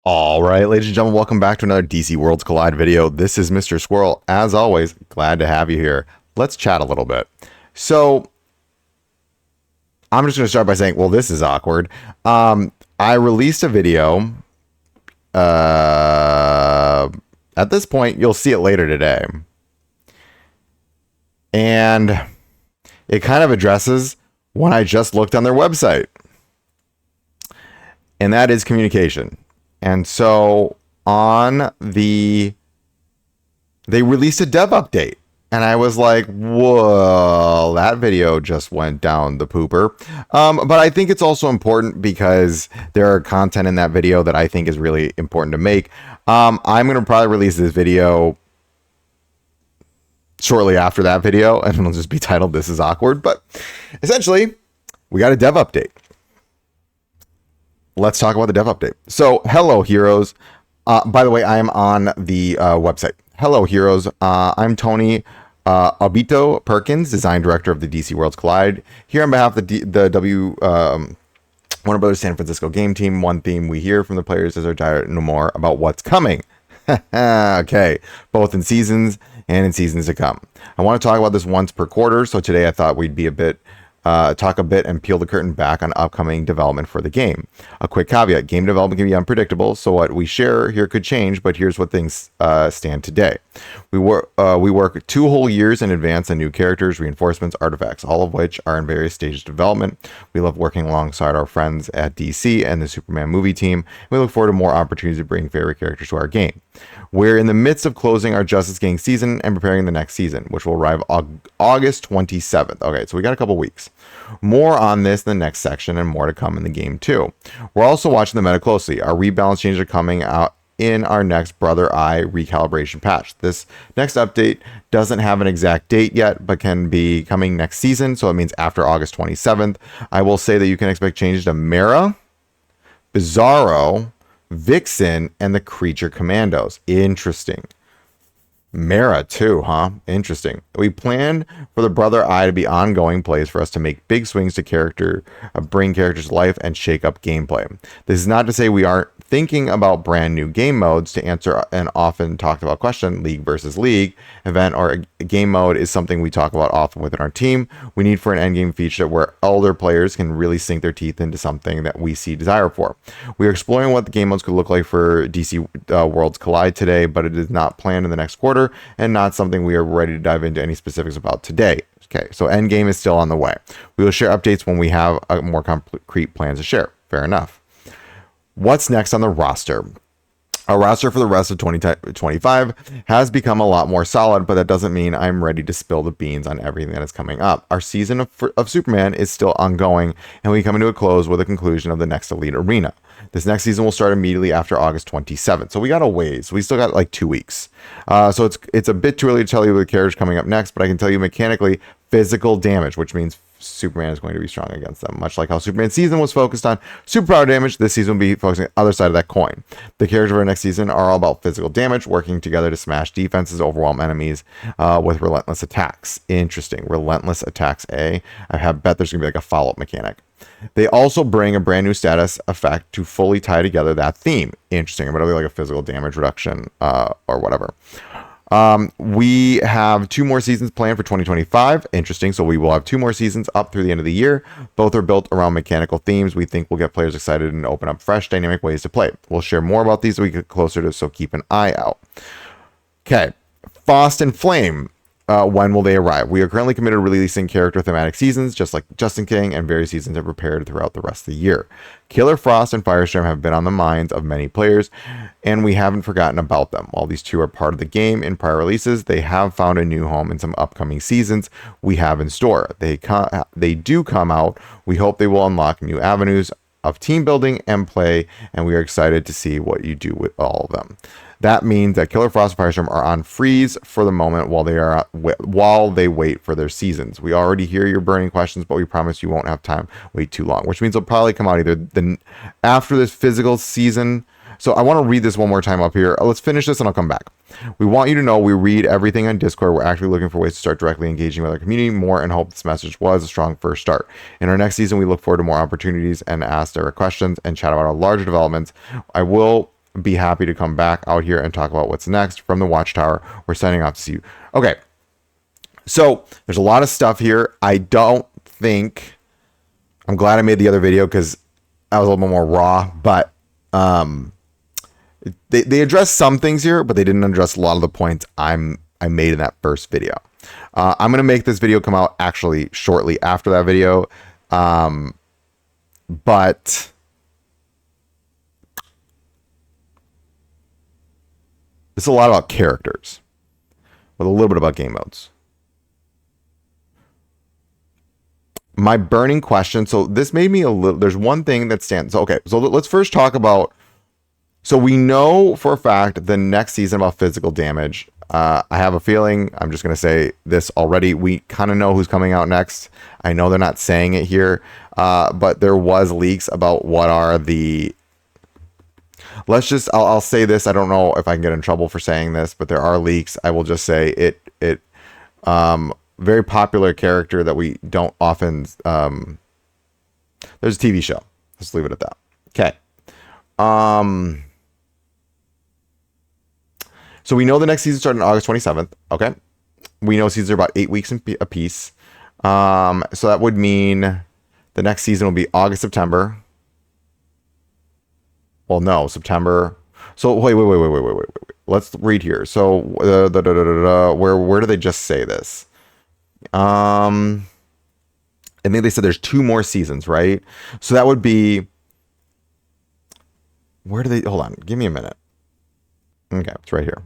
All right, ladies and gentlemen, welcome back to another DC Worlds Collide video. This is Mr. Squirrel. As always, glad to have you here. Let's chat a little bit. So, I'm just going to start by saying, well, this is awkward. I released a video. Uh, at this point, you'll see it later today. And it kind of addresses when I just looked on their website. And that is communication. And so they released a dev update. And I was like, whoa, that video just went down the pooper. But I think it's also important because there are content in that video that I think is really important to make. I'm going to probably release this video shortly after that video, and it'll just be titled This is Awkward. But essentially, we got a dev update. Let's talk about the dev update. So, hello, heroes. By the way, I am on the website. Hello, heroes. I'm Tony Obito Perkins, design director of the DC Worlds Collide. Here on behalf of the Warner Brothers San Francisco game team, one theme we hear from the players is our desire to know more about what's coming. Okay, both in seasons and in seasons to come. I want to talk about this once per quarter, so today I thought we'd be talk a bit and peel the curtain back on upcoming development for the game. A quick caveat, game development can be unpredictable, so what we share here could change, but here's what things stand today. We work 2 whole years in advance on new characters, reinforcements, artifacts, all of which are in various stages of development. We love working alongside our friends at DC and the Superman movie team. We look forward to more opportunities to bring favorite characters to our game. We're in the midst of closing our Justice Gang season and preparing the next season, which will arrive August 27th. Okay, so we got a couple weeks. More on this in the next section and more to come in the game too. We're also watching the meta closely. Our rebalance changes are coming out in our next Brother Eye recalibration patch. This next update doesn't have an exact date yet, but can be coming next season, so it means after August 27th. I will say that you can expect changes to Mara, Bizarro, Vixen, and the Creature Commandos. Interesting. Mara too, huh? Interesting. We planned for the Brother Eye to be ongoing plays for us to make big swings to bring characters to life and shake up gameplay. This is not to say we aren't thinking about brand new game modes. To answer an often talked about question, League versus League event or a game mode is something we talk about often within our team. We need for an endgame feature where older players can really sink their teeth into something that we see desire for. We are exploring what the game modes could look like for DC Worlds Collide today, but it is not planned in the next quarter and not something we are ready to dive into any specifics about today. Okay, so endgame is still on the way. We will share updates when we have a more concrete plans to share. Fair enough. What's next on the roster? Our roster for the rest of 2025 has become a lot more solid, but that doesn't mean I'm ready to spill the beans on everything that is coming up. Our season of Superman is still ongoing, and we come into a close with a conclusion of the next Elite Arena. This next season will start immediately after August 27th, so we got a ways. We still got like 2 weeks. So it's a bit too early to tell you the characters coming up next, but I can tell you mechanically physical damage, which means Superman is going to be strong against them. Much like how Superman's season was focused on superpower damage, this season will be focusing on the other side of that coin. The characters of our next season are all about physical damage, working together to smash defenses, overwhelm enemies with relentless attacks. Interesting. Relentless attacks, eh? I bet there's going to be like a follow-up mechanic. They also bring a brand new status effect to fully tie together that theme. Interesting. But it'll be like a physical damage reduction or whatever. We have 2 more seasons planned for 2025. Interesting. So we will have 2 more seasons up through the end of the year. Both are built around mechanical themes. We think will get players excited and open up fresh, dynamic ways to play. We'll share more about these as we get closer to, so keep an eye out. Okay. Frost and Flame. When will they arrive? We are currently committed to releasing character thematic seasons, just like Justin King, and various seasons are prepared throughout the rest of the year. Killer Frost and Firestorm have been on the minds of many players, and we haven't forgotten about them. While these 2 are part of the game in prior releases, they have found a new home in some upcoming seasons we have in store. They do come out. We hope they will unlock new avenues of team building and play, and we are excited to see what you do with all of them. That means that Killer Frost and Firestorm are on freeze for the moment while they wait for their seasons. We already hear your burning questions, but we promise you won't have time wait too long, which means they'll probably come out either after this physical season. So I want to read this one more time up here. Let's finish this and I'll come back. We want you to know we read everything on Discord. We're actually looking for ways to start directly engaging with our community more and hope this message was a strong first start. In our next season, we look forward to more opportunities and ask direct questions and chat about our larger developments. I will be happy to come back out here and talk about what's next from the Watchtower. We're signing off to see you. Okay. So there's a lot of stuff here. I don't think, I'm glad I made the other video because I was a little bit more raw, but they addressed some things here, but they didn't address a lot of the points I made in that first video. I'm going to make this video come out actually shortly after that video. But it's a lot about characters with a little bit about game modes. My burning question. So this made me a little, there's one thing that stands. Okay. So let's first talk about, so we know for a fact the next season about physical damage. I have a feeling, I'm just going to say this already. We kind of know who's coming out next. I know they're not saying it here, but there was leaks about what are the, I'll say this. I don't know if I can get in trouble for saying this, but there are leaks. I will just say it, very popular character that we don't often, there's a TV show. Let's leave it at that. Okay. So we know the next season started on August 27th. Okay. We know seasons are about 8 weeks a piece. So that would mean the next season will be August, September. Well, no, September. So wait. Let's read here. So where do they just say this? I think they said there's 2 more seasons, right? So that would be, where do they, hold on, give me a minute. Okay, it's right here.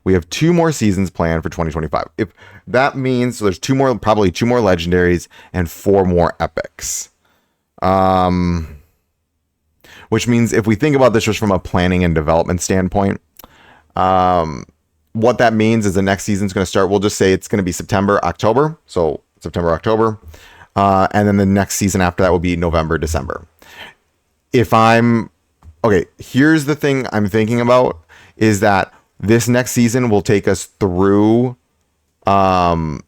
We have 2 more seasons planned for 2025. If that means, so there's probably 2 more legendaries and 4 more epics. Which means if we think about this just from a planning and development standpoint, what that means is the next season's going to start. We'll just say it's going to be September, October. So September, October. And then the next season after that will be November, December. Okay, here's the thing I'm thinking about is that this next season will take us through, the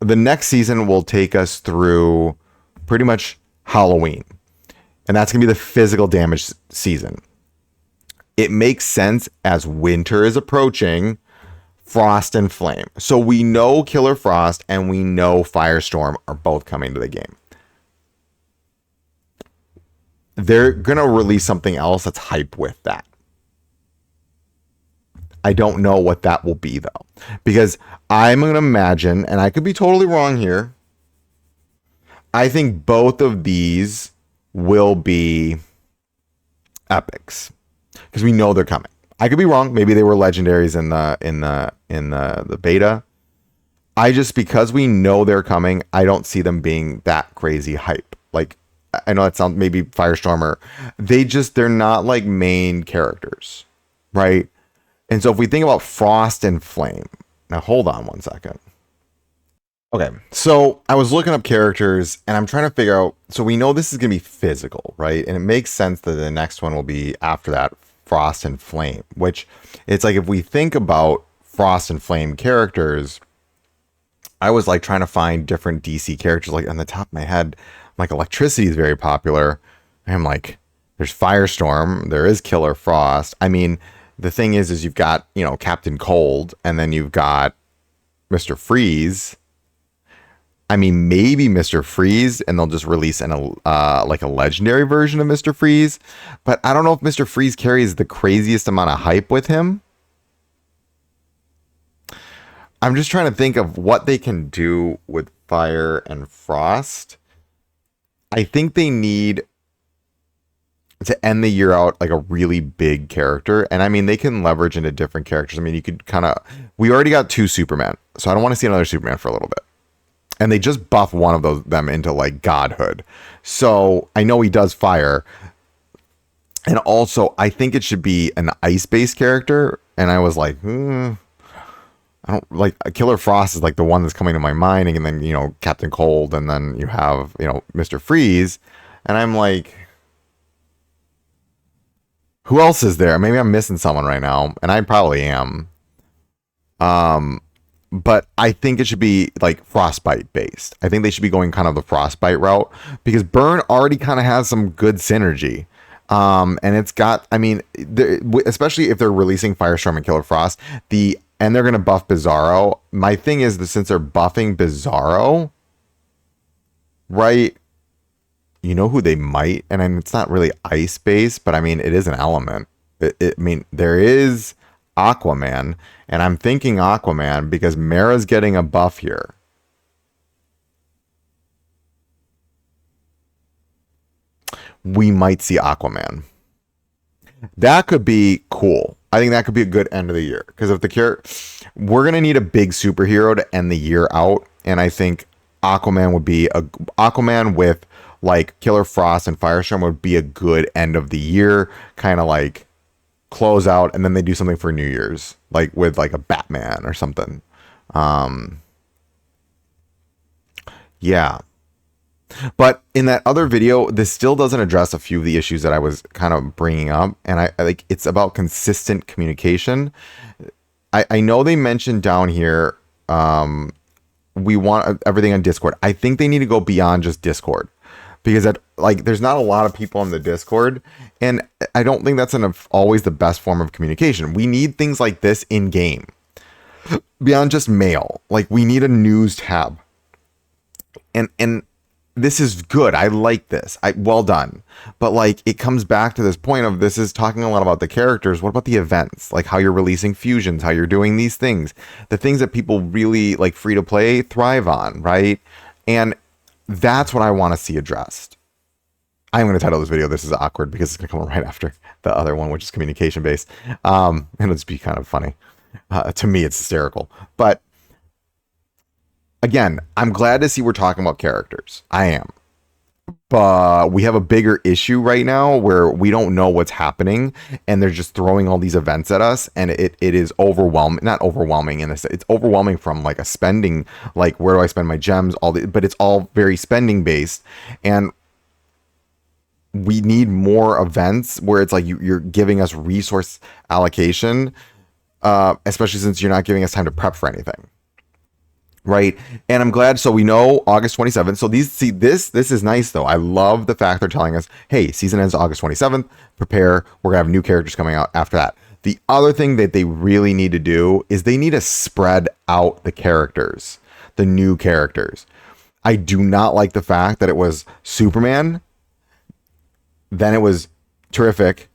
next season will take us through pretty much Halloween. And that's going to be the physical damage season. It makes sense as winter is approaching, Frost and Flame. So we know Killer Frost and we know Firestorm are both coming to the game. They're going to release something else that's hype with that. I don't know what that will be, though. Because I'm going to imagine, and I could be totally wrong here, I think both of these will be epics. Because we know they're coming. I could be wrong. Maybe they were legendaries in the beta. Because we know they're coming, I don't see them being that crazy hype. Like, I know that sounds maybe Firestormer. They're not like main characters, right? And so if we think about Frost and Flame, now hold on one second. Okay, so I was looking up characters and I'm trying to figure out, so we know this is going to be physical, right? And it makes sense that the next one will be after that, Frost and Flame, which it's like if we think about Frost and Flame characters, I was like trying to find different DC characters, like on the top of my head, like Electricity is very popular. I'm like, there's Firestorm, there is Killer Frost. I mean, the thing is you've got, Captain Cold, and then you've got Mr. Freeze. I mean, maybe Mr. Freeze, and they'll just release like a legendary version of Mr. Freeze. But I don't know if Mr. Freeze carries the craziest amount of hype with him. I'm just trying to think of what they can do with Fire and Frost. I think they need to end the year out like a really big character. And I mean, they can leverage into different characters. I mean, you could we already got 2 Superman. So I don't want to see another Superman for a little bit. And they just buff one of them into like godhood. So I know he does fire. And also I think it should be an ice-based character. And I was like, I don't like, Killer Frost is like the one that's coming to my mind. And then, Captain Cold. And then you have, Mr. Freeze. And I'm like, who else is there? Maybe I'm missing someone right now. And I probably am. But I think it should be like Frostbite based. I think they should be going kind of the Frostbite route because Burn already kind of has some good synergy. And it's got, I mean, especially if they're releasing Firestorm and Killer Frost, and they're gonna buff Bizarro. My thing is that since they're buffing Bizarro, right? You know who they might, and I mean, it's not really ice based, but I mean, it is an element. I mean, there is Aquaman, and I'm thinking Aquaman because Mara's getting a buff here. We might see Aquaman. That could be cool. I think that could be a good end of the year because if we're gonna need a big superhero to end the year out, and I think Aquaman would be Aquaman with like Killer Frost and Firestorm would be a good end of the year kind of like close out, and then they do something for New Year's like with like a Batman or something. Yeah. But in that other video, this still doesn't address a few of the issues that I was kind of bringing up. And I like it's about consistent communication. I know they mentioned down here, we want everything on Discord. I think they need to go beyond just Discord because there's not a lot of people on the Discord. And I don't think that's always the best form of communication. We need things like this in game beyond just mail. Like we need a news tab. And this is good. I like this. Well done. But like it comes back to this point of this is talking a lot about the characters. What about the events? Like how you're releasing fusions, how you're doing these things, the things that people really like free to play thrive on, right? And that's what I want to see addressed. I'm going to title this video "This is Awkward" because it's going to come right after the other one, which is communication based. And it'll just be kind of funny. To me, it's hysterical. But again, I'm glad to see we're talking about characters. I am. But we have a bigger issue right now where we don't know what's happening and they're just throwing all these events at us, and it is overwhelming. Not overwhelming in a sense. It's overwhelming from like a spending, like where do I spend my gems, but it's all very spending based. And we need more events where it's like you're giving us resource allocation, especially since you're not giving us time to prep for anything. Right. And I'm glad. So we know August 27th. So this is nice, though. I love the fact they're telling us, hey, season ends August 27th. Prepare. We're going to have new characters coming out after that. The other thing that they really need to do is they need to spread out the characters, the new characters. I do not like the fact that it was Superman. Then it was Terrific.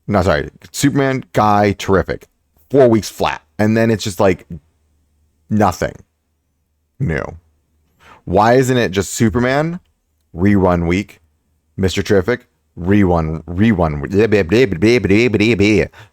No, sorry. Superman, Guy, Terrific. 4 weeks flat. And then it's just like nothing new. Why isn't it just Superman rerun week, Mr. Terrific rerun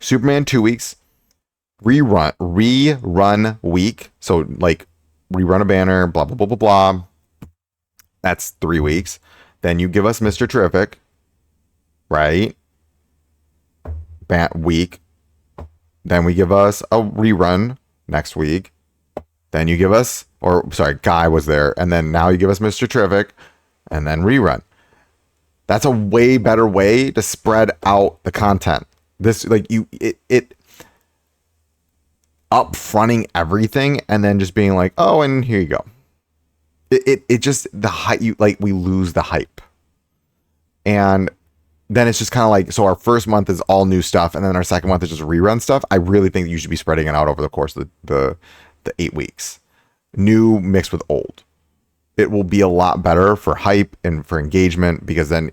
Superman 2 weeks, rerun week, so like rerun a banner, blah blah blah blah blah, that's 3 weeks. Then you give us Mr. Terrific, right, week, then we give us a rerun next week. Then you give us, Guy was there, and then now you give us Mr. Terrific, and then rerun. That's a way better way to spread out the content. This it up fronting everything and then just being like, oh, and here you go. It just the hype. We lose the hype, and then it's just kind of like, so our first month is all new stuff, and then our second month is just rerun stuff. I really think that you should be spreading it out over the course of the 8 weeks, new mixed with old. It will be a lot better for hype and for engagement, because then,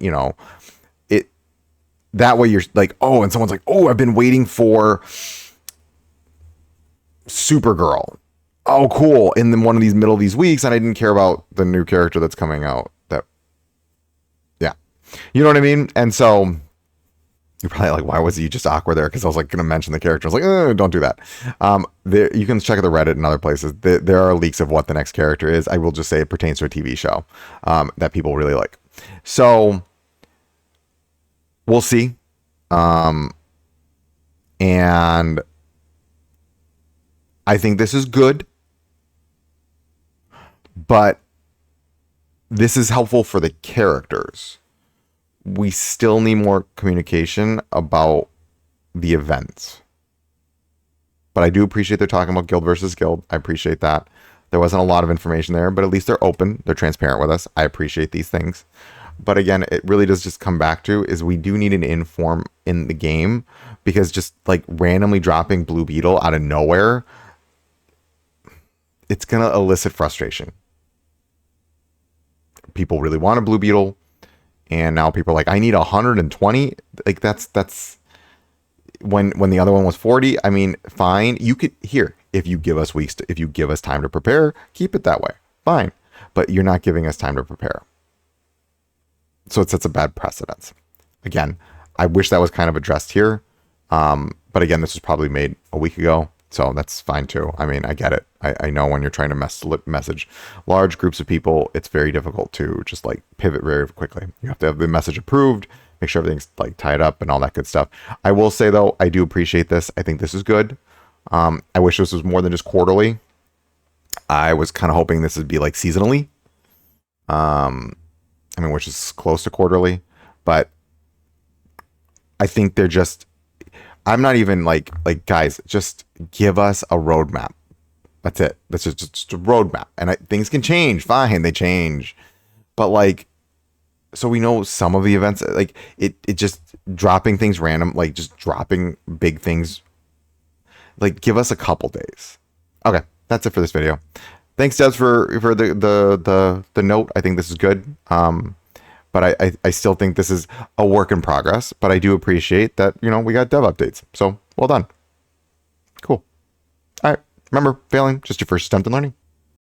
it, that way you're like, oh, and someone's like, oh, I've been waiting for Supergirl. Oh, cool. In one of these middle of these weeks, and I didn't care about the new character that's coming out. Yeah. You know what I mean? And so you're probably like, why was he just awkward there? Because I was like going to mention the character. I was like, don't do that. You can check the Reddit and other places. There are leaks of what the next character is. I will just say it pertains to a TV show that people really like. So we'll see. And I think this is good. But this is helpful for the characters. We still need more communication about the events. But I do appreciate they're talking about guild versus guild. I appreciate that. There wasn't a lot of information there, but at least they're open. They're transparent with us. I appreciate these things. But again, it really does just come back to is we do need an inform in the game, because just like randomly dropping Blue Beetle out of nowhere, it's gonna elicit frustration. People really want a Blue Beetle, and now people are like, I need 120. Like that's when the other one was 40. I mean, fine. You could here, if you give us if you give us time to prepare, keep it that way. Fine. But you're not giving us time to prepare. So it sets a bad precedence. Again, I wish that was kind of addressed here. But again, this was probably made a week ago, so that's fine too. I mean, I get it. I know when you're trying to message large groups of people, it's very difficult to just like pivot very quickly. You have to have the message approved, make sure everything's like tied up and all that good stuff. I will say though, I do appreciate this. I think this is good. I wish this was more than just quarterly. I was kind of hoping this would be like seasonally. I mean, which is close to quarterly, but I think they're just, I'm not even like guys, just give us a roadmap. That's it. That's just a roadmap. And things can change. Fine. They change. But like, so we know some of the events, like it just dropping things random, like just dropping big things, like give us a couple days. Okay. That's it for this video. Thanks, Devs, for the note. I think this is good. But I still think this is a work in progress. But I do appreciate that, you know, we got dev updates. So well done. Cool. All right. Remember, failing just your first attempt in learning.